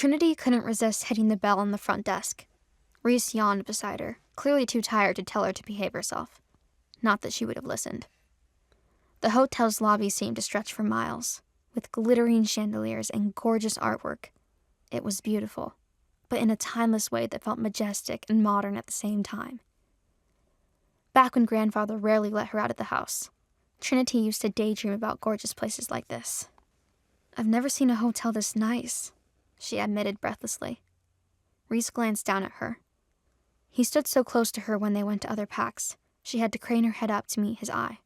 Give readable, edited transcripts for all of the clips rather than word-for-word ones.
Trinity couldn't resist hitting the bell on the front desk. Reese yawned beside her, clearly too tired to tell her to behave herself. Not that she would have listened. The hotel's lobby seemed to stretch for miles, with glittering chandeliers and gorgeous artwork. It was beautiful, but in a timeless way that felt majestic and modern at the same time. Back when Grandfather rarely let her out of the house, Trinity used to daydream about gorgeous places like this. "I've never seen a hotel this nice," she admitted breathlessly. Reese glanced down at her. He stood so close to her when they went to other packs, she had to crane her head up to meet his eye.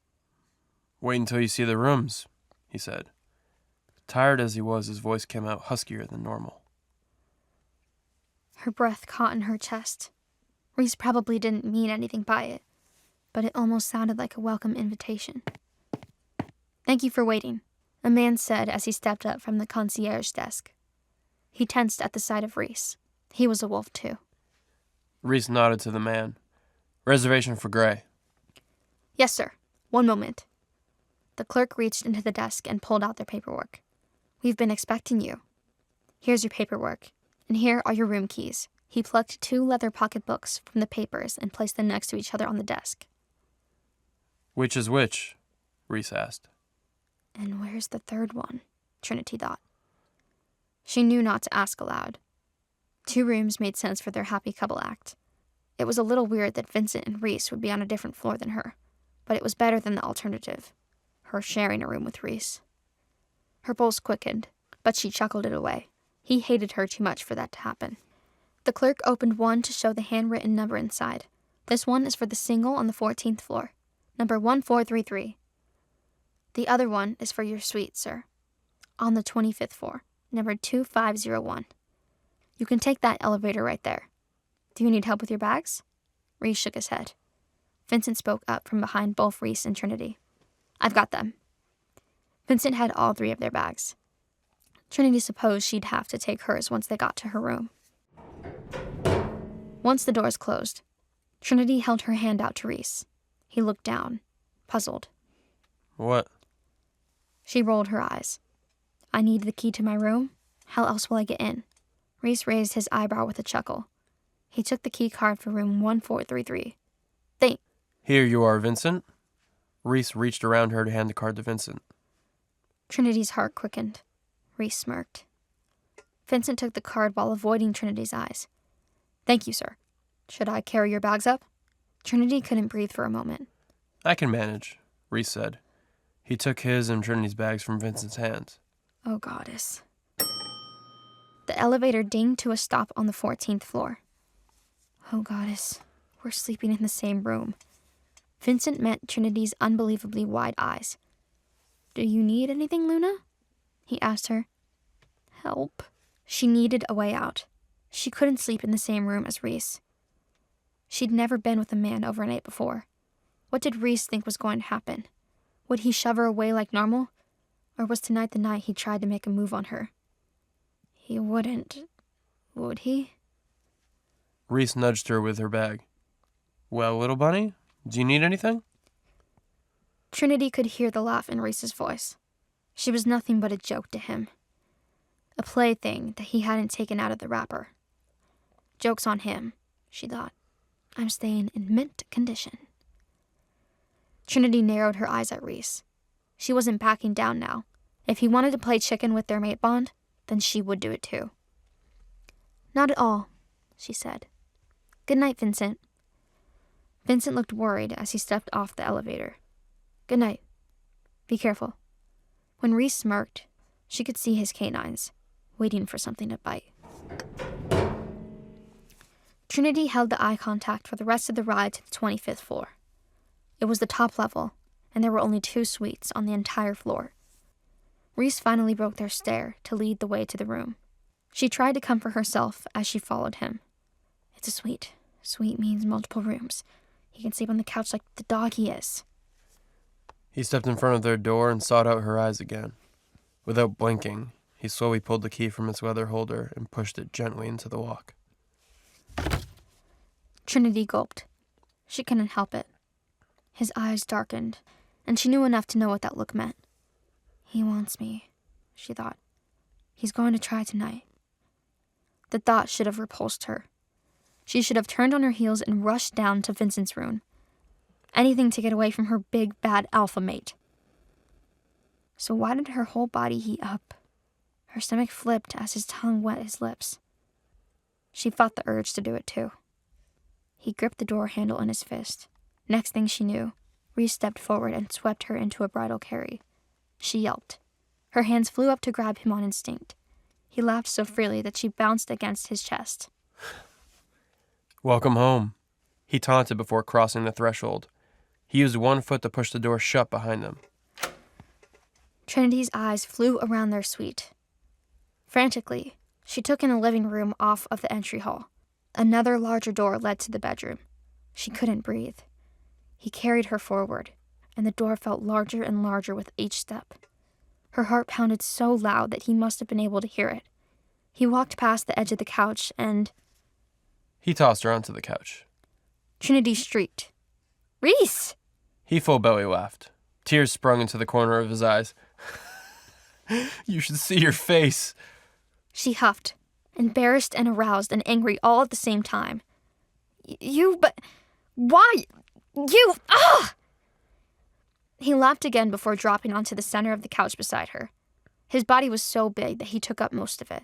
"Wait until you see the rooms," he said. Tired as he was, his voice came out huskier than normal. Her breath caught in her chest. Reese probably didn't mean anything by it, but it almost sounded like a welcome invitation. "Thank you for waiting," a man said as he stepped up from the concierge desk. He tensed at the sight of Reese. He was a wolf, too. Reese nodded to the man. "Reservation for Gray." "Yes, sir. One moment." The clerk reached into the desk and pulled out their paperwork. "We've been expecting you. Here's your paperwork, and here are your room keys." He plucked 2 leather pocketbooks from the papers and placed them next to each other on the desk. "Which is which?" Reese asked. And where's the third one? Trinity thought. She knew not to ask aloud. 2 rooms made sense for their happy couple act. It was a little weird that Vincent and Reese would be on a different floor than her, but it was better than the alternative, her sharing a room with Reese. Her pulse quickened, but she chuckled it away. He hated her too much for that to happen. The clerk opened one to show the handwritten number inside. "This one is for the single on the 14th floor, number 1433. The other one is for your suite, sir, on the 25th floor, number 2501. You can take that elevator right there. Do you need help with your bags?" Reese shook his head. Vincent spoke up from behind both Reese and Trinity. "I've got them." Vincent had all 3 of their bags. Trinity supposed she'd have to take hers once they got to her room. Once the doors closed, Trinity held her hand out to Reese. He looked down, puzzled. "What?" She rolled her eyes. "I need the key to my room. How else will I get in?" Reese raised his eyebrow with a chuckle. He took the key card for room 1433. "Here you are, Vincent." Reese reached around her to hand the card to Vincent. Trinity's heart quickened. Reese smirked. Vincent took the card while avoiding Trinity's eyes. "Thank you, sir. Should I carry your bags up?" Trinity couldn't breathe for a moment. "I can manage," Reese said. He took his and Trinity's bags from Vincent's hands. Oh, goddess. The elevator dinged to a stop on the 14th floor. Oh, goddess. We're sleeping in the same room. Vincent met Trinity's unbelievably wide eyes. "Do you need anything, Luna?" he asked her. Help. She needed a way out. She couldn't sleep in the same room as Reese. She'd never been with a man overnight before. What did Reese think was going to happen? Would he shove her away like normal? Or was tonight the night he tried to make a move on her? He wouldn't, would he? Reese nudged her with her bag. "Well, little bunny, do you need anything?" Trinity could hear the laugh in Reese's voice. She was nothing but a joke to him. A plaything that he hadn't taken out of the wrapper. Joke's on him, she thought. I'm staying in mint condition. Trinity narrowed her eyes at Reese. She wasn't backing down now. If he wanted to play chicken with their mate bond, then she would do it too. "Not at all," she said. "Good night, Vincent." Vincent looked worried as he stepped off the elevator. "Good night. Be careful." When Reese smirked, she could see his canines, waiting for something to bite. Trinity held the eye contact for the rest of the ride to the 25th floor. It was the top level, and there were only 2 suites on the entire floor. Reese finally broke their stare to lead the way to the room. She tried to comfort herself as she followed him. "It's a suite. Suite means multiple rooms. He can sleep on the couch like the dog he is." He stepped in front of their door and sought out her eyes again. Without blinking, he slowly pulled the key from its leather holder and pushed it gently into the lock. Trinity gulped. She couldn't help it. His eyes darkened, and she knew enough to know what that look meant. He wants me, she thought. He's going to try tonight. The thought should have repulsed her. She should have turned on her heels and rushed down to Vincent's room. Anything to get away from her big, bad alpha mate. So why did her whole body heat up? Her stomach flipped as his tongue wet his lips. She fought the urge to do it too. He gripped the door handle in his fist. Next thing she knew, Reese stepped forward and swept her into a bridal carry. She yelped. Her hands flew up to grab him on instinct. He laughed so freely that she bounced against his chest. Welcome home, he taunted before crossing the threshold. He used one foot to push the door shut behind them. Trinity's eyes flew around their suite. Frantically, she took in the living room off of the entry hall. Another larger door led to the bedroom. She couldn't breathe. He carried her forward, and the door felt larger and larger with each step. Her heart pounded so loud that he must have been able to hear it. He walked past the edge of the couch and... He tossed her onto the couch. Trinity shrieked. "Reese!" He full belly laughed. Tears sprung into the corner of his eyes. You should see your face. She huffed, embarrassed and aroused and angry all at the same time. But why? Ah! He laughed again before dropping onto the center of the couch beside her. His body was so big that he took up most of it.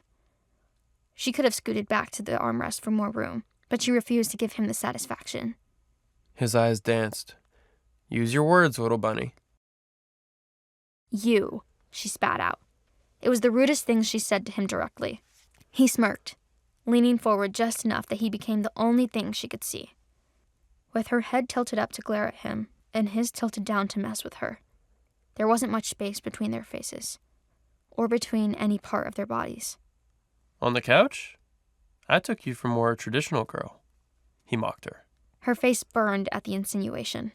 She could have scooted back to the armrest for more room, but she refused to give him the satisfaction. His eyes danced. Use your words, little bunny. "You," she spat out. It was the rudest thing she said to him directly. He smirked, leaning forward just enough that he became the only thing she could see. With her head tilted up to glare at him, and his tilted down to mess with her, there wasn't much space between their faces, or between any part of their bodies. On the couch? I took you for a more traditional girl, he mocked her. Her face burned at the insinuation.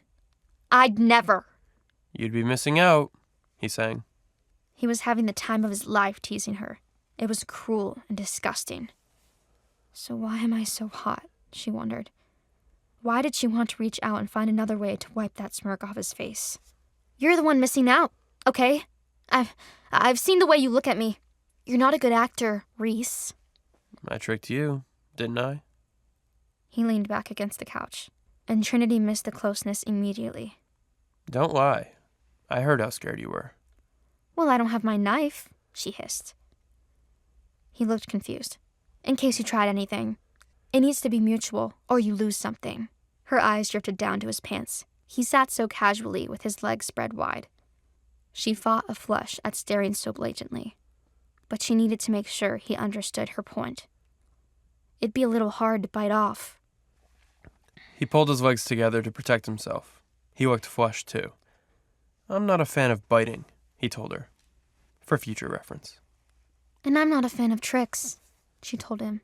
"I'd never." You'd be missing out, he sang. He was having the time of his life teasing her. It was cruel and disgusting. So why am I so hot? She wondered. Why did she want to reach out and find another way to wipe that smirk off his face? "You're the one missing out, okay? I've seen the way you look at me. You're not a good actor, Reese." I tricked you, didn't I? He leaned back against the couch, and Trinity missed the closeness immediately. Don't lie. I heard how scared you were. "Well, I don't have my knife," she hissed. He looked confused. "In case you tried anything. It needs to be mutual, or you lose something." Her eyes drifted down to his pants. He sat so casually with his legs spread wide. She fought a flush at staring so blatantly, but she needed to make sure he understood her point. It'd be a little hard to bite off. He pulled his legs together to protect himself. He looked flushed, too. I'm not a fan of biting, he told her, for future reference. "And I'm not a fan of tricks," she told him.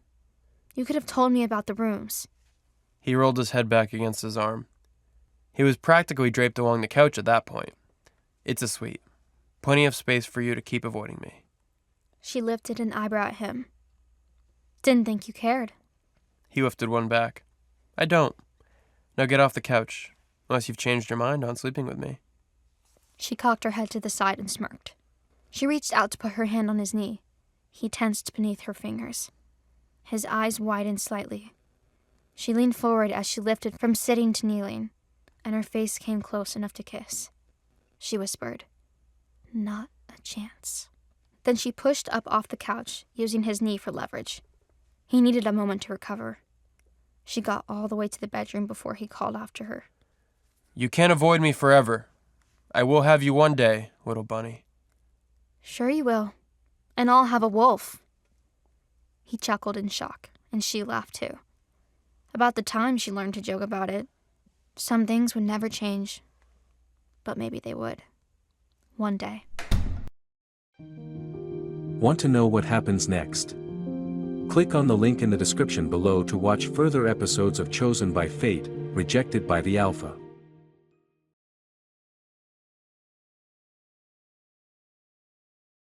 "You could have told me about the rooms." He rolled his head back against his arm. He was practically draped along the couch at that point. It's a suite. Plenty of space for you to keep avoiding me. She lifted an eyebrow at him. "Didn't think you cared." He lifted one back. I don't. Now get off the couch, unless you've changed your mind on sleeping with me. She cocked her head to the side and smirked. She reached out to put her hand on his knee. He tensed beneath her fingers. His eyes widened slightly. She leaned forward as she lifted from sitting to kneeling, and her face came close enough to kiss. She whispered, "Not a chance." Then she pushed up off the couch, using his knee for leverage. He needed a moment to recover. She got all the way to the bedroom before he called after her. You can't avoid me forever. I will have you one day, little bunny. "Sure you will. And I'll have a wolf." He chuckled in shock, and she laughed too. About the time she learned to joke about it. Some things would never change, but maybe they would. One day. Want to know what happens next? Click on the link in the description below to watch further episodes of Chosen by Fate, Rejected by the Alpha.